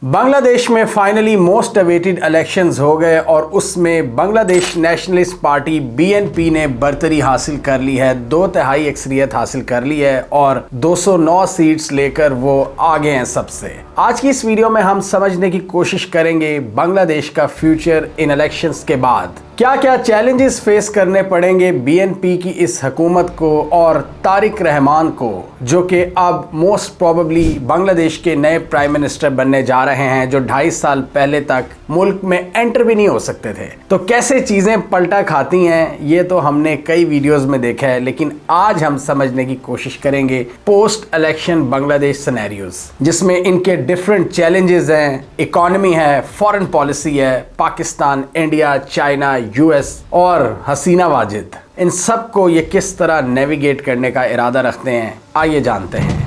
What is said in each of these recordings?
बांग्लादेश में finally most awaited elections हो गए और उसमें बांग्लादेश नेशनलिस्ट पार्टी बीएनपी ने बरतरी हासिल कर ली है। 2/3 अक्सरियत हासिल कर ली है और 209 सीट्स लेकर वो आगे हैं सबसे। आज की इस वीडियो में हम समझने की कोशिश करेंगे बांग्लादेश का फ्यूचर इन इलेक्शंस के बाद क्या क्या चैलेंजेस फेस करने पड़ेंगे बीएनपी की इस हुकूमत को और तारिक रहमान को, जो कि अब मोस्ट प्रोबेबली बांग्लादेश के नए प्राइम मिनिस्टर बनने जा रहे हैं, जो 2.5 साल पहले तक मुल्क में एंटर भी नहीं हो सकते थे। तो कैसे चीजें पलटा खाती हैं ये तो हमने कई वीडियोस में देखा है, लेकिन आज हम समझने की कोशिश करेंगे पोस्ट इलेक्शन बांग्लादेश सिनेरियोज, जिसमें इनके डिफरेंट चैलेंजेस हैं। इकोनॉमी है, फॉरेन पॉलिसी है, पाकिस्तान, इंडिया, चाइना, यूएस और हसीना वाजिद, इन सब को ये किस तरह नेविगेट करने का इरादा रखते हैं, आइए जानते हैं।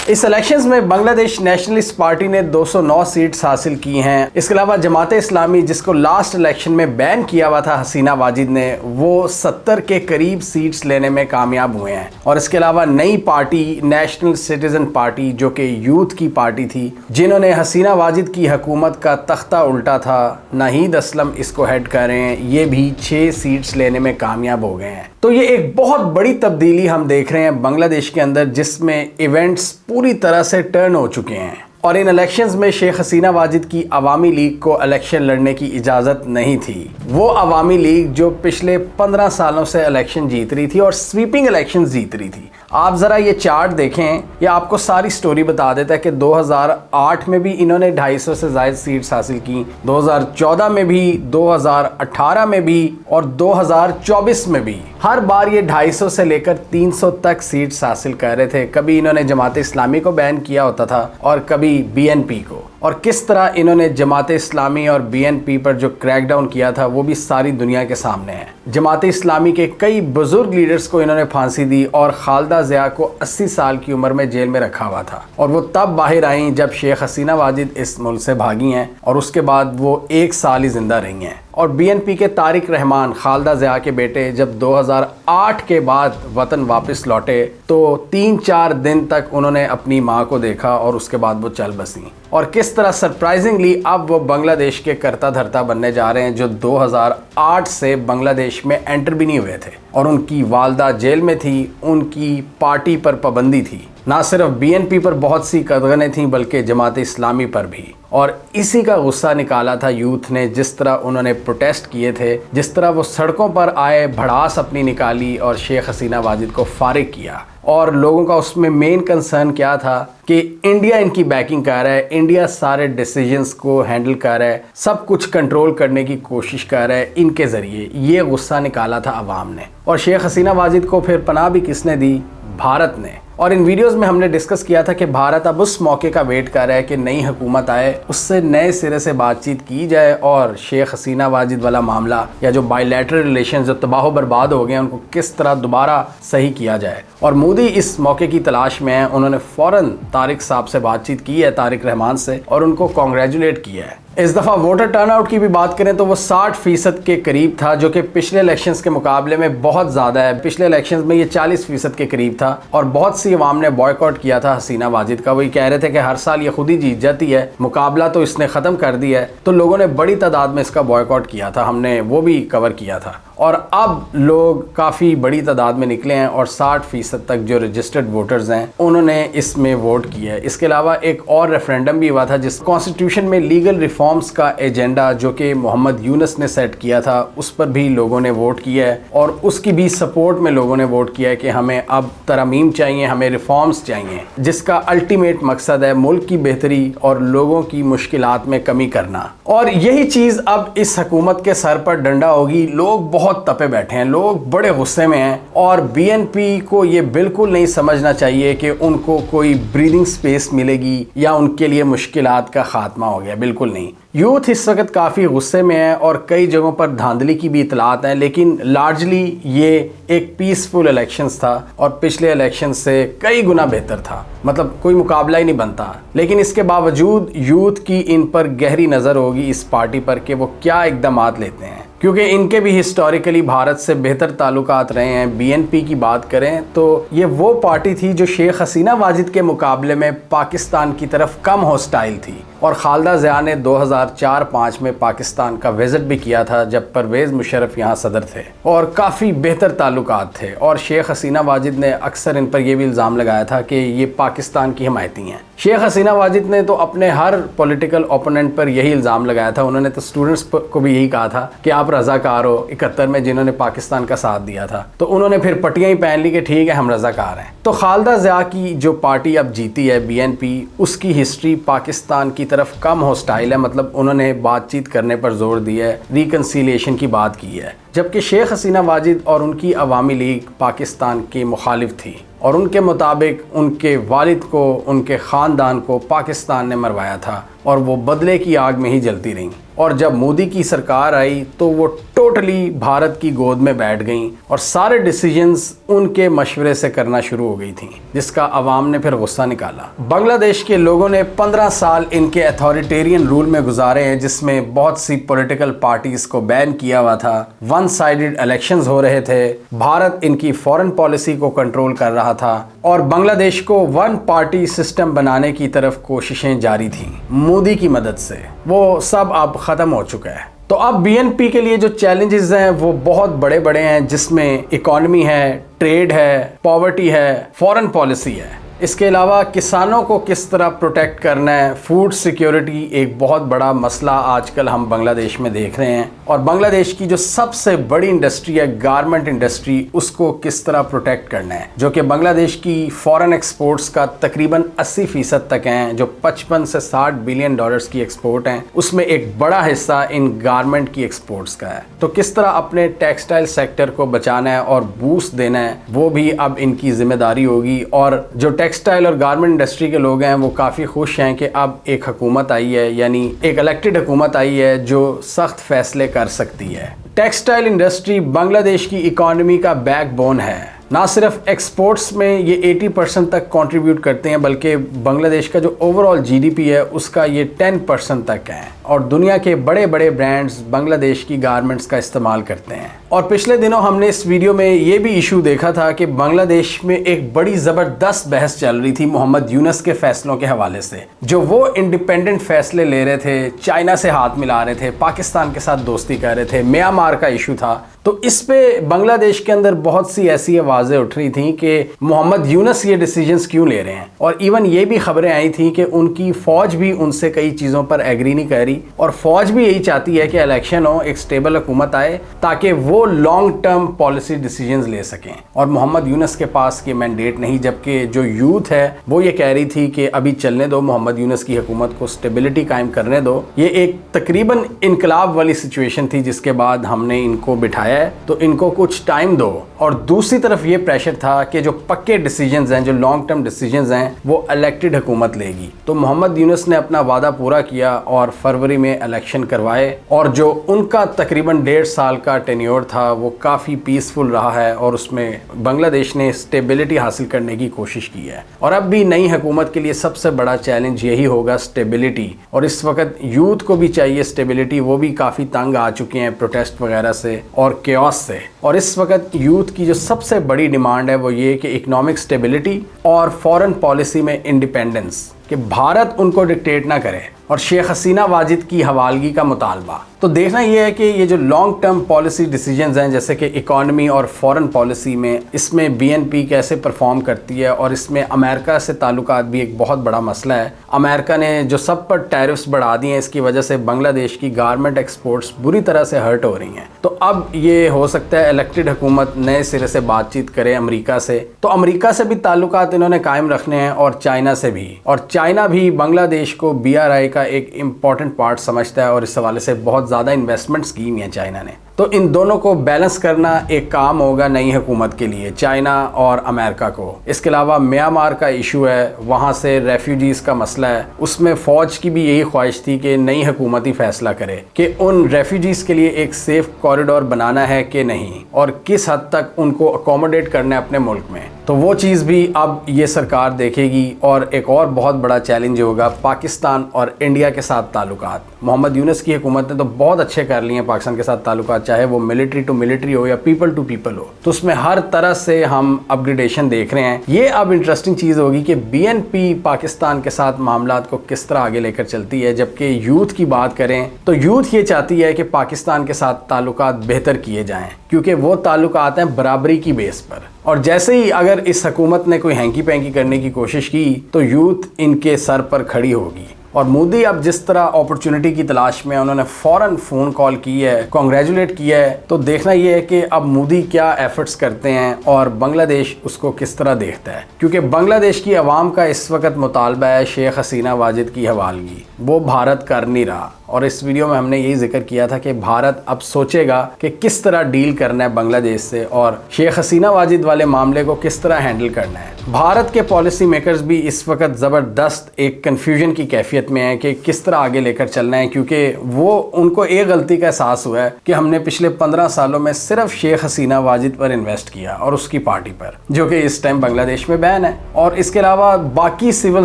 इस इलेक्शंस में बांग्लादेश नेशनलिस्ट पार्टी ने 209 सीट्स हासिल की हैं। इसके अलावा जमाते इस्लामी, जिसको लास्ट इलेक्शन में बैन किया हुआ था हसीना वाजिद ने, वो 70 के करीब सीट्स लेने में कामयाब हुए हैं। और इसके अलावा नई पार्टी नेशनल सिटीजन पार्टी, जो कि यूथ की पार्टी थी, जिन्होंने हसीना वाजिद की हुकूमत का तख्ता उल्टा था, नाहीद असलम इसको हेड कर रहे हैं, ये भी 6 सीट्स लेने में कामयाब हो गए हैं। तो ये एक बहुत बड़ी तब्दीली हम देख रहे हैं बांग्लादेश के अंदर, जिसमें इवेंट्स पूरी तरह से टर्न हो चुके हैं। और इन इलेक्शंस में शेख हसीना वाजिद की अवामी लीग को इलेक्शन लड़ने की इजाज़त नहीं थी। वो अवामी लीग जो पिछले 15 सालों से इलेक्शन जीत रही थी और स्वीपिंग इलेक्शन जीत रही थी। आप ज़रा ये चार्ट देखें, ये आपको सारी स्टोरी बता देता है कि 2008 में भी इन्होंने 250 से ज़ायद सीट्स हासिल की, 2014 में भी, 2018 में भी और 2024 में भी। हर बार ये 250 से लेकर 300 तक सीट्स हासिल कर रहे थे। कभी इन्होंने जमाते इस्लामी को बैन किया होता था और कभी बीएनपी को। और किस तरह इन्होंने जमाते इस्लामी और बीएनपी पर जो क्रैकडाउन किया था वो भी सारी दुनिया के सामने है। जमाते इस्लामी के कई बुजुर्ग लीडर्स को इन्होंने फांसी दी और खालिदा ज़िया को 80 साल की उम्र में जेल में रखा हुआ था। और वो तब बाहर आई जब शेख हसीना वाजिद इस मुल्क से भागी हैं और उसके बाद वो 1 साल ही जिंदा रही हैं। और बीएनपी के तारिक रहमान, खालिदा ज़िया के बेटे, जब 2008 के बाद वतन वापस लौटे तो 3-4 दिन तक उन्होंने अपनी माँ को देखा और उसके बाद वो चल बसी। और किस तरह सरप्राइजिंगली अब वो बांग्लादेश के कर्ता धर्ता बनने जा रहे हैं, जो 2008 से बांग्लादेश में एंटर भी नहीं हुए थे। और उनकी वालदा जेल में थी, उनकी पार्टी पर पाबंदी थी, ना सिर्फ बीएनपी पर बहुत सी कदगनें थीं बल्कि जमाते इस्लामी पर भी। और इसी का गुस्सा निकाला था यूथ ने, जिस तरह उन्होंने प्रोटेस्ट किए थे, जिस तरह वो सड़कों पर आए, भड़ास अपनी निकाली और शेख हसीना वाजिद को फारिग किया। और लोगों का उसमें मेन कंसर्न क्या था कि इंडिया इनकी बैकिंग कर रहा है, इंडिया सारे डिसीजंस को हैंडल कर रहा है, सब कुछ कंट्रोल करने की कोशिश कर रहा है इनके ज़रिए। ये गुस्सा निकाला था अवाम ने। और शेख हसीना वाजिद को फिर पनाह भी किसने दी? भारत ने। और इन वीडियोस में हमने डिस्कस किया था कि भारत अब उस मौके का वेट कर रहा है कि नई हुकूमत आए, उससे नए सिरे से बातचीत की जाए और शेख हसीना वाजिद वाला मामला या जो बायलैटरल रिलेशन जो तबाह बर्बाद हो गए उनको किस तरह दोबारा सही किया जाए। और मोदी इस मौके की तलाश में है। उन्होंने फ़ौरन तारिक साहब से बातचीत की है, तारिक रहमान से, और उनको कॉन्ग्रेचुलेट किया है। इस दफ़ा वोटर टर्नआउट की भी बात करें तो वो 60% के करीब था, जो कि पिछले इलेक्शंस के मुकाबले में बहुत ज़्यादा है। पिछले इलेक्शंस में ये 40% के करीब था और बहुत सी अवाम ने बॉयकॉट किया था हसीना वाजिद का। वही कह रहे थे कि हर साल ये खुद ही जीत जाती है, मुकाबला तो इसने ख़त्म कर दिया है। तो लोगों ने बड़ी तादाद में इसका बॉयकॉट किया था, हमने वो भी कवर किया था। और अब लोग काफ़ी बड़ी तादाद में निकले हैं और 60% तक जो रजिस्टर्ड वोटर्स हैं उन्होंने इसमें वोट किया है। इसके अलावा एक और रेफरेंडम भी हुआ था जिस कॉन्स्टिट्यूशन में लीगल रिफॉर्म्स का एजेंडा जो कि मोहम्मद यूनुस ने सेट किया था, उस पर भी लोगों ने वोट किया है। और उसकी भी सपोर्ट में लोगों ने वोट किया है कि हमें अब तरमीम चाहिए, हमें रिफॉर्म्स चाहिए, जिसका अल्टीमेट मकसद है मुल्क की बेहतरी और लोगों की मुश्किलात में कमी करना। और यही चीज़ अब इस हुकूमत के सर पर डंडा होगी। लोग बहुत तपे बैठे हैं, लोग बड़े गुस्से में हैं और बीएनपी को ये बिल्कुल नहीं समझना चाहिए कि उनको कोई ब्रीदिंग स्पेस मिलेगी या उनके लिए मुश्किलात का खात्मा हो गया, बिल्कुल नहीं। यूथ इस वक्त काफ़ी गुस्से में है और कई जगहों पर धांधली की भी इतलात हैं, लेकिन लार्जली ये एक पीसफुल इलेक्शंस था और पिछले इलेक्शन से कई गुना बेहतर था। मतलब कोई मुकाबला ही नहीं बनता। लेकिन इसके बावजूद यूथ की इन पर गहरी नज़र होगी, इस पार्टी पर, कि वो क्या इकदामात लेते हैं। क्योंकि इनके भी हिस्टोरिकली भारत से बेहतर ताल्लुकात रहे हैं। बीएनपी की बात करें तो ये वो पार्टी थी जो शेख हसीना वाजिद के मुकाबले में पाकिस्तान की तरफ कम हॉस्टाइल थी, और खालदा ज़िया ने 2004-05 में पाकिस्तान का विज़िट भी किया था जब परवेज़ मुशर्रफ यहाँ सदर थे, और काफ़ी बेहतर ताल्लुकात थे। और शेख हसीना वाजिद ने अक्सर इन पर यह भी इल्ज़ाम लगाया था कि ये पाकिस्तान की हमायती हैं। शेख हसीना वाजिद ने तो अपने हर पॉलिटिकल ओपोनेंट पर यही इल्ज़ाम लगाया था। उन्होंने तो स्टूडेंट्स को भी यही कहा था कि आप रज़ाकार हो 71 में जिन्होंने पाकिस्तान का साथ दिया था, तो उन्होंने फिर पट्टियाँ ही पहन ली कि ठीक है हम रज़ाकार हैं। तो खालदा ज़िया की जो पार्टी अब जीती है बीएनपी, उसकी हिस्ट्री पाकिस्तान की तरफ कम हॉस्टाइल है, मतलब उन्होंने बातचीत करने पर जोर दिया है, रिकन्सिलिएशन की बात की है। जबकि शेख हसीना वाजिद और उनकी अवामी लीग पाकिस्तान की मुखालिफ थी, और उनके मुताबिक उनके वालिद को, उनके ख़ानदान को पाकिस्तान ने मरवाया था, और वो बदले की आग में ही जलती रहीं। और जब मोदी की सरकार आई तो वो टोटली भारत की गोद में बैठ गईं, और सारे डिसीजंस उनके मशवरे से करना शुरू हो गई थी, जिसका अवाम ने फिर गुस्सा निकाला। बांग्लादेश के लोगों ने 15 साल इनके अथॉरिटेरियन रूल में गुजारे हैं, जिसमें बहुत सी पॉलिटिकल पार्टीज़ को बैन किया हुआ था, वन साइडेड इलेक्शंस हो रहे थे, भारत इनकी फॉरेन पॉलिसी को कंट्रोल कर रहा था, और बांग्लादेश को वन पार्टी सिस्टम बनाने की तरफ कोशिशें जारी थीं मोदी की मदद से। वो सब अब ख़त्म हो चुका है। तो अब बीएनपी के लिए जो चैलेंजेस हैं वो बहुत बड़े बड़े हैं, जिसमें इकॉनमी है, ट्रेड है, पॉवर्टी है, फॉरेन पॉलिसी है। इसके अलावा किसानों को किस तरह प्रोटेक्ट करना है, फूड सिक्योरिटी एक बहुत बड़ा मसला आजकल हम बांग्लादेश में देख रहे हैं, और बांग्लादेश की जो सबसे बड़ी इंडस्ट्री है गारमेंट इंडस्ट्री, उसको किस तरह प्रोटेक्ट करना है, जो कि बांग्लादेश की फॉरेन एक्सपोर्ट्स का तकरीबन 80% तक हैं, जो 55 से 60 बिलियन डॉलर्स की एक्सपोर्ट हैं, उसमें एक बड़ा हिस्सा इन गारमेंट की एक्सपोर्ट्स का है। तो किस तरह अपने टेक्सटाइल सेक्टर को बचाना है और बूस्ट देना है, वो भी अब इनकी जिम्मेदारी होगी। और जो टेक्सटाइल और गारमेंट इंडस्ट्री के लोग हैं वो काफ़ी खुश हैं कि अब एक हुकूमत आई है, यानी एक इलेक्टेड हुकूमत आई है जो सख्त फैसले कर सकती है। टेक्सटाइल इंडस्ट्री बांग्लादेश की इकॉनमी का बैकबोन है। ना सिर्फ एक्सपोर्ट्स में ये 80% तक कंट्रीब्यूट करते हैं, बल्कि बांग्लादेश का जो ओवरऑल जीडीपी है उसका ये 10% तक है, और दुनिया के बड़े बड़े ब्रांड्स बांग्लादेश की गारमेंट्स का इस्तेमाल करते हैं। और पिछले दिनों हमने इस वीडियो में ये भी इशू देखा था कि बांग्लादेश में एक बड़ी ज़बरदस्त बहस चल रही थी मोहम्मद यूनुस के फैसलों के हवाले से, जो वो इंडिपेंडेंट फैसले ले रहे थे, चाइना से हाथ मिला रहे थे, पाकिस्तान के साथ दोस्ती कर रहे थे, म्यांमार का इशू था। तो इस पे बांग्लादेश के अंदर बहुत सी ऐसी आवाज़ें उठ रही थी कि मोहम्मद यूनुस ये डिसीजंस क्यों ले रहे हैं, और इवन ये भी खबरें आई थी कि उनकी फ़ौज भी उनसे कई चीज़ों पर एग्री नहीं कर रही, और फ़ौज भी यही चाहती है कि इलेक्शन हो, एक स्टेबल हुकूमत आए, ताकि वो लॉन्ग टर्म पॉलिसी डिसीजंस ले सकें। और मोहम्मद यूनुस के पास ये मैंडेट नहीं, जबकि जो यूथ है वो ये कह रही थी कि अभी चलने दो, मोहम्मद यूनुस की हुकूमत को स्टेबिलिटी कायम करने दो। ये एक तकरीबन इनकलाब वाली सिचुएशन थी, जिसके बाद हमने इनको बिठाया, तो इनको कुछ टाइम दो। और दूसरी तरफ ये प्रेशर था कि जो पक्के डिसीजंस हैं, जो लॉन्ग टर्म डिसीजंस हैं, वो इलेक्टेड हुकूमत लेगी। तो मोहम्मद यूनुस ने अपना वादा पूरा किया और फरवरी में इलेक्शन करवाए, और जो उनका तकरीबन 1.5 साल का टेन्योर था वो काफ़ी पीसफुल रहा है, और उसमें बांग्लादेश ने स्टेबिलिटी हासिल करने की कोशिश की है। और अब भी नई हुकूमत के लिए सबसे बड़ा चैलेंज यही होगा, स्टेबिलिटी। और इस वक्त यूथ को भी चाहिए स्टेबिलिटी, वो भी काफ़ी तंग आ चुके हैं प्रोटेस्ट वगैरह से और केओस से। और इस वक्त यूथ की जो सबसे बड़ी डिमांड है वो ये कि इकोनॉमिक स्टेबिलिटी और फॉरेन पॉलिसी में इंडिपेंडेंस, कि भारत उनको डिक्टेट ना करे, और शेख हसीना वाजिद की हवालगी का मुतालबा। तो देखना यह है कि ये जो लॉन्ग टर्म पॉलिसी डिसीजंस हैं, जैसे कि इकॉनमी और फॉरेन पॉलिसी में, इसमें बीएनपी कैसे परफॉर्म करती है, और इसमें अमेरिका से ताल्लुकात भी एक बहुत बड़ा मसला है। अमेरिका ने जो सब पर टैरिफ्स बढ़ा दिए हैं, इसकी वजह से बांग्लादेश की गारमेंट एक्सपोर्ट्स बुरी तरह से हर्ट हो रही हैं। तो अब ये हो सकता है इलेक्टेड हुकूमत नए सिरे से बातचीत करे अमेरिका से, तो अमेरिका से भी ताल्लुकात इन्होंने कायम रखने हैं, और चाइना से भी। और चाइना भी बांग्लादेश को BRI का एक इम्पॉर्टेंट पार्ट समझता है, और इस हवाले से बहुत ज़्यादा इन्वेस्टमेंट्स की है चाइना ने। तो इन दोनों को बैलेंस करना एक काम होगा नई हुकूमत के लिए, चाइना और अमेरिका को। इसके अलावा म्यांमार का इशू है, वहाँ से रेफ्यूजीज़ का मसला है, उसमें फ़ौज की भी यही ख्वाहिश थी कि नई हुकूमत ही फैसला करे कि उन रेफ्यूजीज़ के लिए एक सेफ कॉरिडोर बनाना है कि नहीं, और किस हद तक उनको अकोमोडेट करना है अपने मुल्क में। तो वो चीज़ भी अब ये सरकार देखेगी। और एक और बहुत बड़ा चैलेंज होगा पाकिस्तान और इंडिया के साथ ताल्लुकात। मोहम्मद यूनुस की हुकूमत ने तो बहुत अच्छे कर लिए हैं पाकिस्तान के साथ ताल्लुकात चाहे वो मिलिट्री टू मिलिट्री हो या पीपल टू पीपल हो, तो उसमें हर तरह से हम अपग्रेडेशन देख रहे हैं। ये अब इंटरेस्टिंग चीज़ होगी कि बीएनपी पाकिस्तान के साथ मामलात को किस तरह आगे लेकर चलती है। जबकि यूथ की बात करें तो यूथ ये चाहती है कि पाकिस्तान के साथ ताल्लुकात बेहतर किए जाएं, क्योंकि वो ताल्लुकात हैं बराबरी की बेस पर। और जैसे ही अगर इस हुकूमत ने कोई हैंकी पैंकी करने की कोशिश की तो यूथ इनके सर पर खड़ी होगी। और मोदी अब जिस तरह अपॉर्चुनिटी की तलाश में उन्होंने फ़ौरन फ़ोन कॉल की है, कॉन्ग्रेचुलेट किया है, तो देखना ये है कि अब मोदी क्या एफर्ट्स करते हैं और बांग्लादेश उसको किस तरह देखता है। क्योंकि बांग्लादेश की आवाम का इस वक्त मुतालबा है शेख हसीना वाजिद की हवालगी, वो भारत कर नहीं रहा। और इस वीडियो में हमने यही जिक्र किया था कि भारत अब सोचेगा कि किस तरह डील करना है बांग्लादेश से और शेख हसीना वाजिद वाले मामले को किस तरह हैंडल करना है। भारत के पॉलिसी मेकर्स भी इस वक्त ज़बरदस्त एक कन्फ्यूजन की कैफियत में है कि किस तरह आगे लेकर चलना है, क्योंकि वो उनको एक गलती का एहसास हुआ है कि हमने पिछले 15 सालों में सिर्फ शेख हसीना वाजिद पर इन्वेस्ट किया और उसकी पार्टी पर, जो कि इस टाइम बांग्लादेश में बैन है। और इसके अलावा बाकी सिविल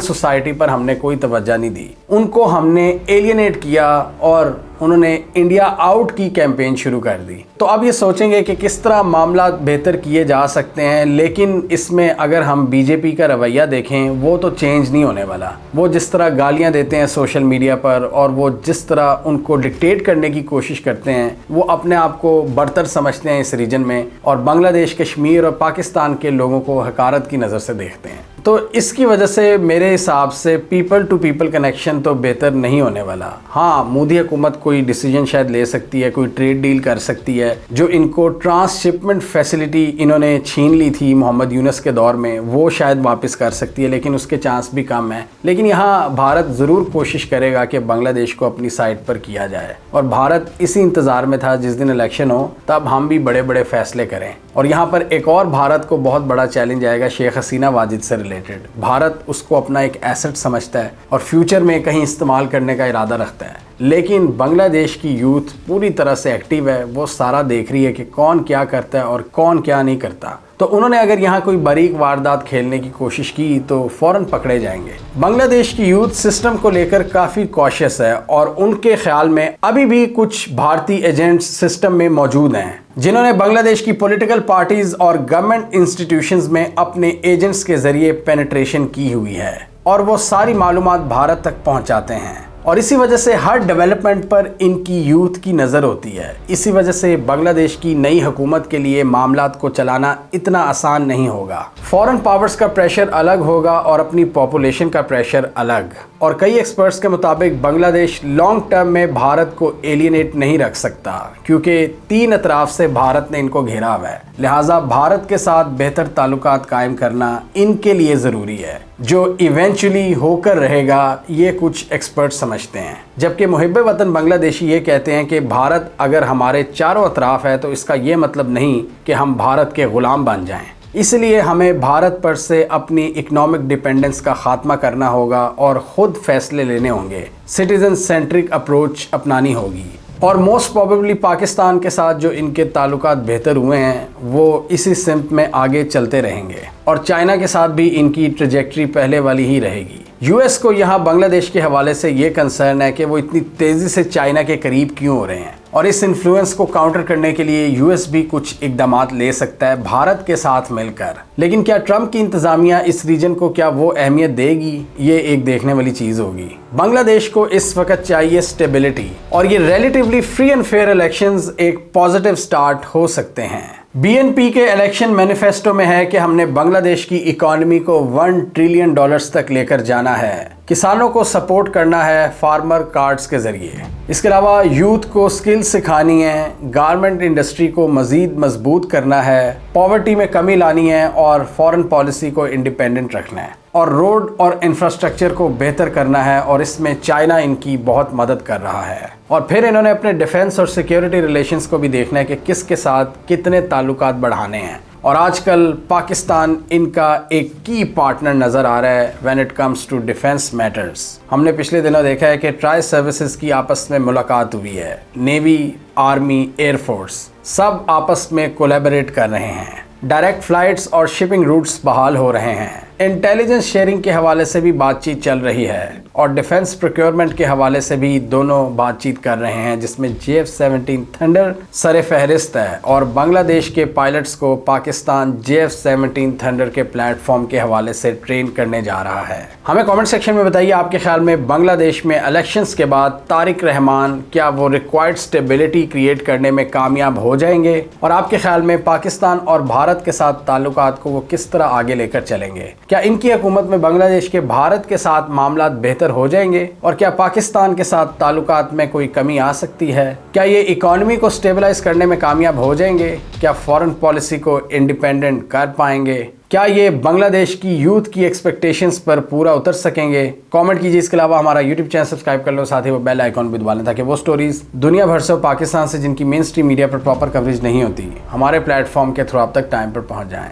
सोसाइटी पर हमने कोई तवज्जो नहीं दी, उनको हमने एलियनेट किया और उन्होंने इंडिया आउट की कैंपेन शुरू कर दी। तो अब ये सोचेंगे कि किस तरह मामला बेहतर किए जा सकते हैं, लेकिन इसमें अगर हम बीजेपी का रवैया देखें वो तो चेंज नहीं होने वाला। वो जिस तरह गालियां देते हैं सोशल मीडिया पर और वो जिस तरह उनको डिक्टेट करने की कोशिश करते हैं, वो अपने आप को बरतर समझते हैं इस रीजन में और बांग्लादेश, कश्मीर और पाकिस्तान के लोगों को हकारत की नज़र से देखते हैं। तो इसकी वजह से मेरे हिसाब से पीपल टू पीपल कनेक्शन तो बेहतर नहीं होने वाला। हाँ, मोदी हुकूमत कोई डिसीजन शायद ले सकती है, कोई ट्रेड डील कर सकती है। जो इनको ट्रांसशिपमेंट फैसिलिटी इन्होंने छीन ली थी मोहम्मद यूनुस के दौर में, वो शायद वापस कर सकती है, लेकिन उसके चांस भी कम है। लेकिन यहाँ भारत ज़रूर कोशिश करेगा कि बांग्लादेश को अपनी साइड पर किया जाए और भारत इसी इंतज़ार में था जिस दिन इलेक्शन हो तब हम भी बड़े बड़े फैसले करें। और यहाँ पर एक और भारत को बहुत बड़ा चैलेंज आएगा शेख हसीना वाजिद से रिलेटेड। भारत उसको अपना एक एसेट समझता है और फ्यूचर में कहीं इस्तेमाल करने का इरादा रखता है, लेकिन बांग्लादेश की यूथ पूरी तरह से एक्टिव है। वो सारा देख रही है कि कौन क्या करता है और कौन क्या नहीं करता। तो उन्होंने अगर यहाँ कोई बारीक वारदात खेलने की कोशिश की तो फौरन पकड़े जाएंगे। बांग्लादेश की यूथ सिस्टम को लेकर काफ़ी कॉशियस है और उनके ख्याल में अभी भी कुछ भारतीय एजेंट्स सिस्टम में मौजूद हैं जिन्होंने बांग्लादेश की पॉलिटिकल पार्टीज और गवर्नमेंट इंस्टीट्यूशंस में अपने एजेंट्स के जरिए पेनिट्रेशन की हुई है और वो सारी मालूमात भारत तक पहुंचाते हैं। और इसी वजह से हर डेवलपमेंट पर इनकी यूथ की नज़र होती है। इसी वजह से बांग्लादेश की नई हुकूमत के लिए मामलात को चलाना इतना आसान नहीं होगा। फॉरेन पावर्स का प्रेशर अलग होगा और अपनी पॉपुलेशन का प्रेशर अलग। और कई एक्सपर्ट्स के मुताबिक बांग्लादेश लॉन्ग टर्म में भारत को एलियनेट नहीं रख सकता, क्योंकि 3 अतराफ से भारत ने इनको घेरा हुआ है। लिहाजा भारत के साथ बेहतर ताल्लुकात कायम करना इनके लिए ज़रूरी है, जो इवेंचुअली होकर रहेगा, ये कुछ एक्सपर्ट समझते हैं। जबकि मुहिब्बे वतन बांग्लादेशी ये कहते हैं कि भारत अगर हमारे चारों अतराफ है तो इसका ये मतलब नहीं कि हम भारत के ग़ुलाम बन जाएं। इसलिए हमें भारत पर से अपनी इकोनॉमिक डिपेंडेंस का खात्मा करना होगा और ख़ुद फैसले लेने होंगे। सिटीज़न सेंट्रिक अप्रोच अपनानी होगी। और मोस्ट प्रोबेबली पाकिस्तान के साथ जो इनके ताल्लुकात बेहतर हुए हैं वो इसी सिमत में आगे चलते रहेंगे और चाइना के साथ भी इनकी ट्रैजेक्टरी पहले वाली ही रहेगी। यूएस को यहाँ बांग्लादेश के हवाले से ये कंसर्न है कि वो इतनी तेज़ी से चाइना के करीब क्यों हो रहे हैं और इस इन्फ्लुएंस को काउंटर करने के लिए यूएस भी कुछ इकदामात ले सकता है भारत के साथ मिलकर। लेकिन क्या ट्रंप की इंतज़ामिया इस रीजन को क्या वो अहमियत देगी, ये एक देखने वाली चीज़ होगी। बांग्लादेश को इस वक्त चाहिए स्टेबिलिटी और ये relatively free and fair elections एक पॉजिटिव स्टार्ट हो सकते हैं। बीएनपी के इलेक्शन मैनिफेस्टो में है कि हमने बांग्लादेश की इकॉनमी को $1 ट्रिलियन तक लेकर जाना है, किसानों को सपोर्ट करना है फार्मर कार्ड्स के ज़रिए, इसके अलावा यूथ को स्किल सिखानी है, गारमेंट इंडस्ट्री को मज़ीद मजबूत करना है, पॉवर्टी में कमी लानी है और फॉरेन पॉलिसी को इंडिपेंडेंट रखना है और रोड और इंफ्रास्ट्रक्चर को बेहतर करना है और इसमें चाइना इनकी बहुत मदद कर रहा है। और फिर इन्होंने अपने डिफेंस और सिक्योरिटी रिलेशंस को भी देखना है कि किसके साथ कितने ताल्लुकात बढ़ाने हैं। और आजकल पाकिस्तान इनका एक की पार्टनर नज़र आ रहा है when it comes to defence matters. हमने पिछले दिनों देखा है कि ट्राई सर्विसेज की आपस में मुलाकात हुई है। नेवी, आर्मी, एयरफोर्स सब आपस में कोलैबोरेट कर रहे हैं। डायरेक्ट फ्लाइट्स और शिपिंग रूट्स बहाल हो रहे हैं। इंटेलिजेंस शेयरिंग के हवाले से भी बातचीत चल रही है और डिफेंस प्रोक्योरमेंट के हवाले से भी दोनों बातचीत कर रहे हैं, जिसमें JF-17 थंडर सरे फहरिस्त है और बांग्लादेश के पायलट्स को पाकिस्तान JF-17 थंडर के प्लेटफॉर्म के हवाले से ट्रेन करने जा रहा है। हमें कमेंट सेक्शन में बताइए आपके ख्याल में बांग्लादेश में इलेक्शंस के बाद तारिक रहमान क्या वो रिक्वायर्ड स्टेबिलिटी क्रिएट करने में कामयाब हो जाएंगे, और आपके ख्याल में पाकिस्तान और भारत के साथ ताल्लुकात को वो किस तरह आगे लेकर चलेंगे। क्या इनकी हुकूमत में बांग्लादेश के भारत के साथ मामला बेहतर हो जाएंगे, और क्या पाकिस्तान के साथ ताल्लुकात में कोई कमी आ सकती है। क्या ये इकोनॉमी को स्टेबलाइज करने में कामयाब हो जाएंगे, क्या फॉरेन पॉलिसी को इंडिपेंडेंट कर पाएंगे, क्या ये बांग्लादेश की यूथ की एक्सपेक्टेशंस पर पूरा उतर सकेंगे। कमेंट कीजिए। इसके अलावा हमारा यूट्यूब चैनल सब्सक्राइब कर लो, साथ ही वो बेल आइकॉन भी दबा लें ताकि वो स्टोरीज दुनिया भर से पाकिस्तान से जिनकी मेन स्ट्रीम मीडिया पर प्रॉपर कवरेज नहीं होती हमारे प्लेटफॉर्म के थ्रू आप तक टाइम पर पहुंच जाएं।